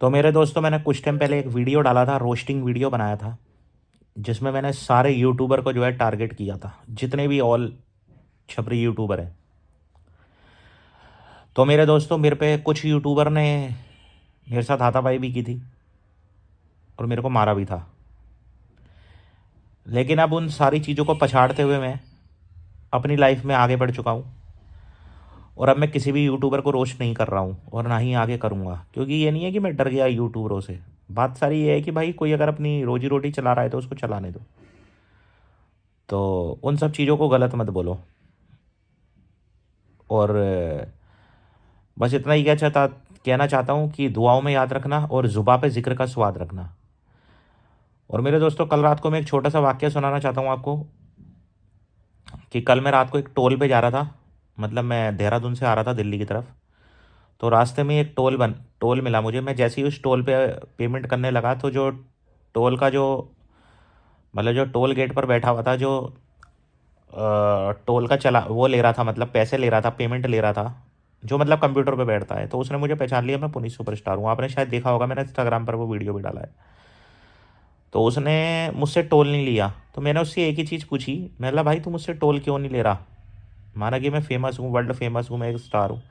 तो मेरे दोस्तों, मैंने कुछ टाइम पहले एक वीडियो डाला था, रोस्टिंग वीडियो बनाया था, जिसमें मैंने सारे यूट्यूबर को जो है टारगेट किया था, जितने भी ऑल छपरी यूट्यूबर हैं। तो मेरे दोस्तों, मेरे पे कुछ यूट्यूबर ने मेरे साथ हाथापाई भी की थी और मेरे को मारा भी था। लेकिन अब उन सारी चीज़ों को पछाड़ते हुए मैं अपनी लाइफ में आगे बढ़ चुका हूँ, और अब मैं किसी भी यूट्यूबर को रोस्ट नहीं कर रहा हूँ और ना ही आगे करूँगा, क्योंकि ये नहीं है कि मैं डर गया यूट्यूबरों से। बात सारी ये है कि भाई कोई अगर अपनी रोजी रोटी चला रहा है तो उसको चलाने दो। तो उन सब चीज़ों को गलत मत बोलो। और बस इतना ही कहना चाहता हूँ कि दुआओं में याद रखना और ज़ुबां पे ज़िक्र का स्वाद रखना। और मेरे दोस्तों, कल रात को मैं एक छोटा सा वाक़या सुनाना चाहता हूँ आपको, कि कल मैं रात को एक टोल पे जा रहा था। मतलब मैं देहरादून से आ रहा था दिल्ली की तरफ। तो रास्ते में एक टोल मिला मुझे। मैं जैसे ही उस टोल पे पेमेंट करने लगा, तो जो टोल का जो मतलब जो टोल गेट पर बैठा हुआ था, जो टोल का चला वो ले रहा था, मतलब पैसे ले रहा था, पेमेंट ले रहा था, जो मतलब कंप्यूटर पे बैठता है, तो उसने मुझे पहचान लिया। मैं पुनीत सुपरस्टार हूँ, आपने शायद देखा होगा, मैंने इंस्टाग्राम पर वो वीडियो भी डाला है। तो उसने मुझसे टोल नहीं लिया। तो मैंने उससे एक ही चीज़ पूछी, मैं बोला भाई तू मुझसे टोल क्यों नहीं ले रहा? माना कि मैं फेमस हूँ, वर्ल्ड फेमस हूँ, मैं एक स्टार हूँ।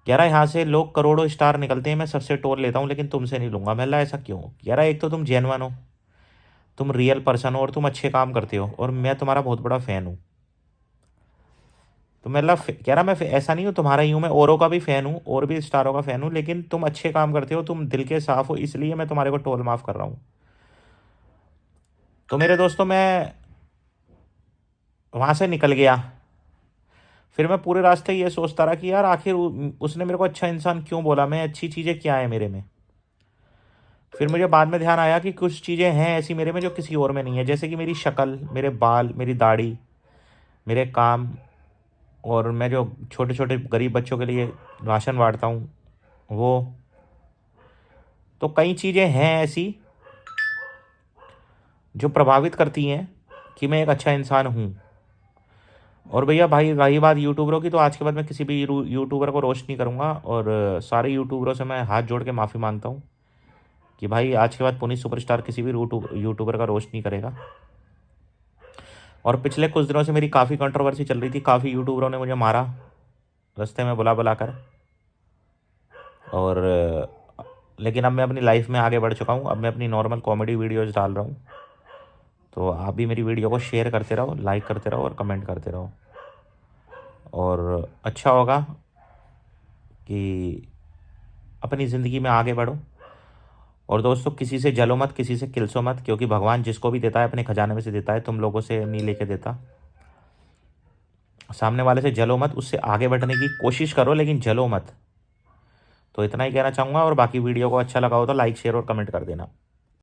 कह रहा यहाँ से लोग करोड़ों स्टार निकलते हैं, मैं सबसे टोल लेता हूँ, लेकिन तुमसे नहीं लूंगा। मैं बोला ऐसा क्यों? कह रहा एक तो तुम जेन्युइन हो, तुम रियल पर्सन हो, और तुम अच्छे काम करते हो, और मैं तुम्हारा बहुत बड़ा फ़ैन हूँ। तो मतलब कह रहा ऐसा नहीं हूँ तुम्हारा ही हूँ, मैं औरों का भी फ़ैन हूँ, और भी स्टारों का फ़ैन हूँ, लेकिन तुम अच्छे काम करते हो, तुम दिल के साफ़ हो, इसलिए मैं तुम्हारे को टोल माफ़ कर रहा हूँ। तो मेरे दोस्तों, मैं वहाँ से निकल गया। फिर मैं पूरे रास्ते ये सोचता रहा कि यार आखिर उसने मेरे को अच्छा इंसान क्यों बोला, मैं अच्छी चीज़ें क्या है मेरे में। फिर मुझे बाद में ध्यान आया कि कुछ चीज़ें हैं ऐसी मेरे में जो किसी और में नहीं है, जैसे कि मेरी शक्ल, मेरे बाल, मेरी दाढ़ी, मेरे काम, और मैं जो छोटे छोटे गरीब बच्चों के लिए राशन बांटता हूँ वो। तो कई चीज़ें हैं ऐसी जो प्रभावित करती हैं कि मैं एक अच्छा इंसान हूँ। और भैया भाई, रही बात यूट्यूबरों की, तो आज के बाद मैं किसी भी यूट्यूबर को रोस्ट नहीं करूँगा, और सारे यूट्यूबरों से मैं हाथ जोड़ के माफ़ी मांगता हूँ कि भाई आज के बाद पुनीत सुपरस्टार किसी भी यूट्यूबर का रोस्ट नहीं करेगा। और पिछले कुछ दिनों से मेरी काफ़ी कंट्रोवर्सी चल रही थी, काफ़ी यूट्यूबरों ने मुझे मारा रास्ते में बुला बुला कर। और लेकिन अब मैं अपनी लाइफ में आगे बढ़ चुका हूँ, अब मैं अपनी नॉर्मल कॉमेडी वीडियोज़ डाल रहा हूँ। तो आप भी मेरी वीडियो को शेयर करते रहो, लाइक करते रहो और कमेंट करते रहो, और अच्छा होगा कि अपनी ज़िंदगी में आगे बढ़ो। और दोस्तों, किसी से जलो मत, किसी से किलसो मत, क्योंकि भगवान जिसको भी देता है अपने खजाने में से देता है, तुम लोगों से नहीं लेके देता। सामने वाले से जलो मत, उससे आगे बढ़ने की कोशिश करो, लेकिन जलो मत। तो इतना ही कहना चाहूँगा, और बाकी वीडियो को अच्छा लगा हो तो लाइक शेयर और कमेंट कर देना।